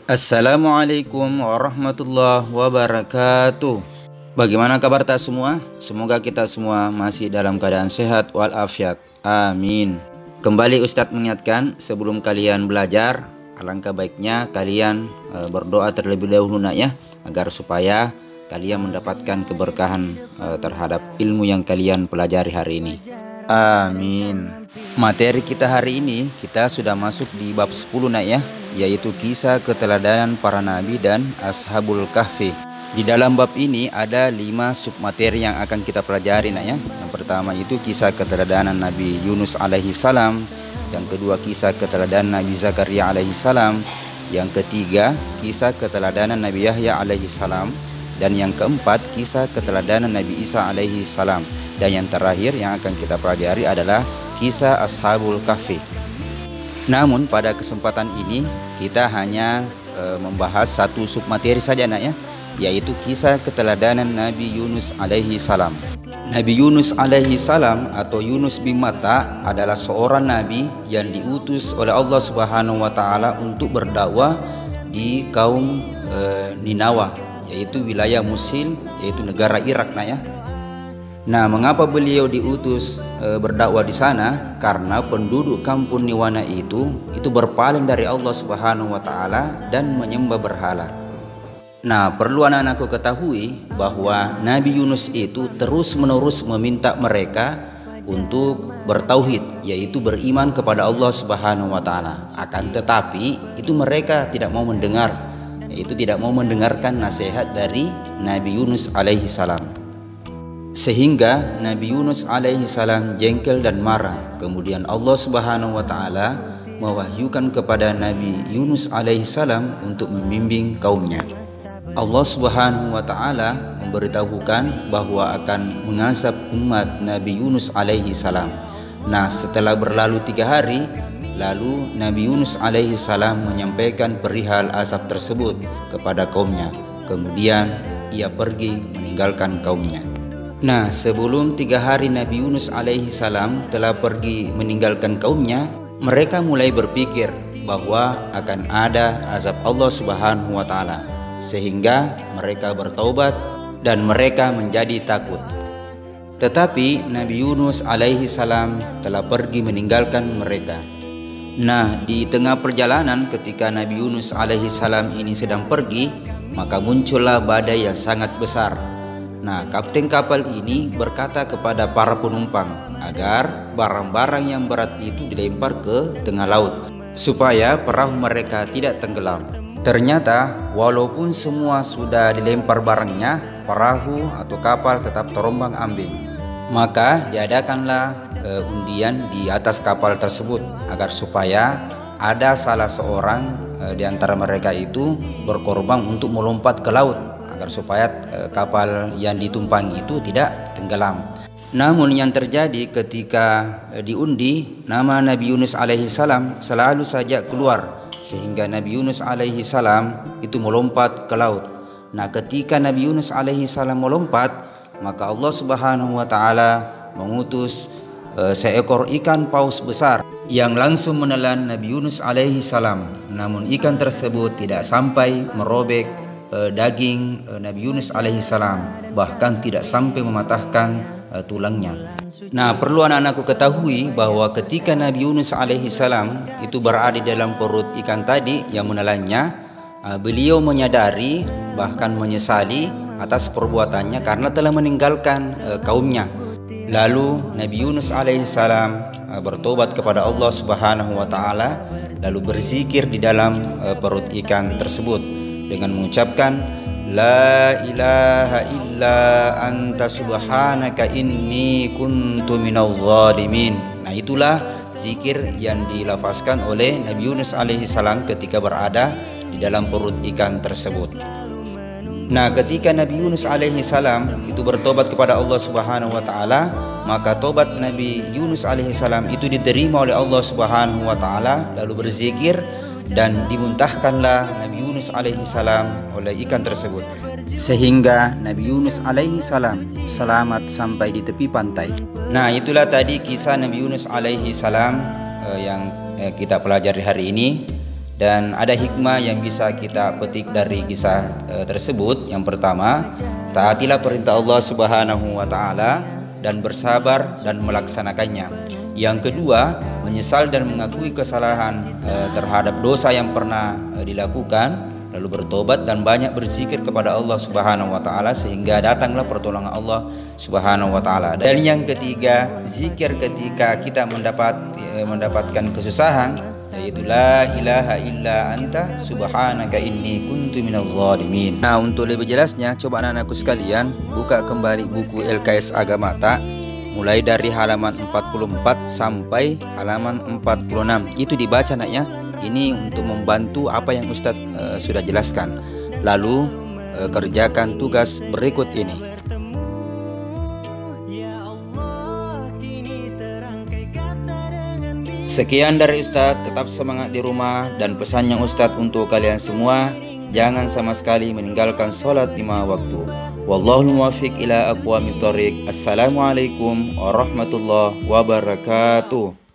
Assalamualaikum warahmatullahi wabarakatuh. Bagaimana kabar tak semua? Semoga kita semua masih dalam keadaan sehat walafiat. Amin. Kembali Ustadz mengingatkan, sebelum kalian belajar, alangkah baiknya kalian berdoa terlebih dahulu nak ya, agar supaya kalian mendapatkan keberkahan terhadap ilmu yang kalian pelajari hari ini. Amin. Materi kita hari ini, kita sudah masuk di bab 10 nak ya, yaitu kisah keteladanan para nabi dan ashabul kahfi. Di dalam bab ini ada 5 submateri yang akan kita pelajari nak ya. Yang pertama itu kisah keteladanan Nabi Yunus alaihi salam, yang kedua kisah keteladanan Nabi Zakaria alaihi salam, yang ketiga kisah keteladanan Nabi Yahya alaihi salam, dan yang keempat kisah keteladanan Nabi Isa alaihi salam, dan yang terakhir yang akan kita pelajari adalah kisah ashabul kahfi. Namun pada kesempatan ini kita hanya membahas satu submateri saja nak ya, yaitu kisah keteladanan Nabi Yunus alaihi salam. Nabi Yunus alaihi salam atau Yunus bin Matta adalah seorang nabi yang diutus oleh Allah Subhanahu wa taala untuk berdakwah di kaum Ninawa, yaitu wilayah Musil, yaitu negara Irak nak ya. Nah, mengapa beliau diutus berdakwah di sana? Karena penduduk kampung Niwana itu berpaling dari Allah Subhanahu wa taala dan menyembah berhala. Nah, perlu anak-anakku ketahui bahwa Nabi Yunus itu terus-menerus meminta mereka untuk bertauhid, yaitu beriman kepada Allah Subhanahu wa taala. Akan tetapi itu mereka tidak mau mendengar, yaitu tidak mau mendengarkan nasihat dari Nabi Yunus alaihi salam. Sehingga Nabi Yunus alaihi salam jengkel dan marah. Kemudian Allah Subhanahu wa taala mewahyukan kepada Nabi Yunus alaihi salam untuk membimbing kaumnya. Allah Subhanahu wa taala memberitahukan bahwa akan mengazab umat Nabi Yunus alaihi salam. Nah, setelah berlalu 3 hari, lalu Nabi Yunus alaihi salam menyampaikan perihal azab tersebut kepada kaumnya. Kemudian ia pergi meninggalkan kaumnya. Nah, sebelum 3 hari Nabi Yunus alaihi salam telah pergi meninggalkan kaumnya, mereka mulai berpikir bahwa akan ada azab Allah Subhanahu wa taala, sehingga mereka bertaubat dan mereka menjadi takut. Tetapi Nabi Yunus alaihi salam telah pergi meninggalkan mereka. Nah, di tengah perjalanan ketika Nabi Yunus alaihi salam ini sedang pergi, maka muncullah badai yang sangat besar. Nah, kapten kapal ini berkata kepada para penumpang agar barang-barang yang berat itu dilempar ke tengah laut supaya perahu mereka tidak tenggelam. Ternyata walaupun semua sudah dilempar barangnya, perahu atau kapal tetap terombang-ambing. Maka diadakanlah undian di atas kapal tersebut agar supaya ada salah seorang di antara mereka itu berkorban untuk melompat ke laut, agar supaya kapal yang ditumpangi itu tidak tenggelam. Namun yang terjadi ketika diundi, nama Nabi Yunus alaihi salam selalu saja keluar, sehingga Nabi Yunus alaihi salam itu melompat ke laut. Nah, ketika Nabi Yunus alaihi salam melompat, maka Allah Subhanahu wa taala mengutus seekor ikan paus besar yang langsung menelan Nabi Yunus alaihi salam. Namun ikan tersebut tidak sampai merobek daging Nabi Yunus alaihi salam, bahkan tidak sampai mematahkan tulangnya. Nah, perlu anak-anakku ketahui bahwa ketika Nabi Yunus alaihi salam itu berada di dalam perut ikan tadi yang menelannya, beliau menyadari bahkan menyesali atas perbuatannya karena telah meninggalkan kaumnya. Lalu Nabi Yunus alaihi salam bertobat kepada Allah Subhanahu wa taala, lalu berzikir di dalam perut ikan tersebut dengan mengucapkan La ilaha illa anta subhanaka inni kuntu minadh dhalimin. Nah, itulah zikir yang dilafazkan oleh Nabi Yunus alaihi salam ketika berada di dalam perut ikan tersebut. Nah, ketika Nabi Yunus alaihi salam itu bertobat kepada Allah Subhanahu wa taala, maka tobat Nabi Yunus alaihi salam itu diterima oleh Allah Subhanahu wa taala, lalu berzikir dan dimuntahkanlah Nabi Yunus alaihi salam oleh ikan tersebut, sehingga Nabi Yunus alaihi salam selamat sampai di tepi pantai. Nah, itulah tadi kisah Nabi Yunus alaihi salam yang kita pelajari hari ini. Dan ada hikmah yang bisa kita petik dari kisah tersebut. Yang pertama, taatilah perintah Allah Subhanahu wa taala dan bersabar dan melaksanakannya. Yang kedua, menyesal dan mengakui kesalahan terhadap dosa yang pernah dilakukan, lalu bertobat dan banyak berzikir kepada Allah Subhanahu wa taala sehingga datanglah pertolongan Allah Subhanahu wa taala. Dan yang ketiga, zikir ketika kita mendapatkan kesusahan, yaitu la ilaha illa anta subhanaka inni kuntu minadz zalimin. Nah, untuk lebih jelasnya coba anak-anakku sekalian buka kembali buku LKS Agamata mulai dari halaman 44 sampai halaman 46. Itu dibaca nak ya. Ini untuk membantu apa yang Ustadz sudah jelaskan. Lalu kerjakan tugas berikut ini. Sekian dari Ustadz, tetap semangat di rumah, dan pesannya Ustadz untuk kalian semua, jangan sama sekali meninggalkan sholat 5 waktu. Wallahul muwaffiq ila aqwamit thoriq. Assalamualaikum warahmatullahi wabarakatuh.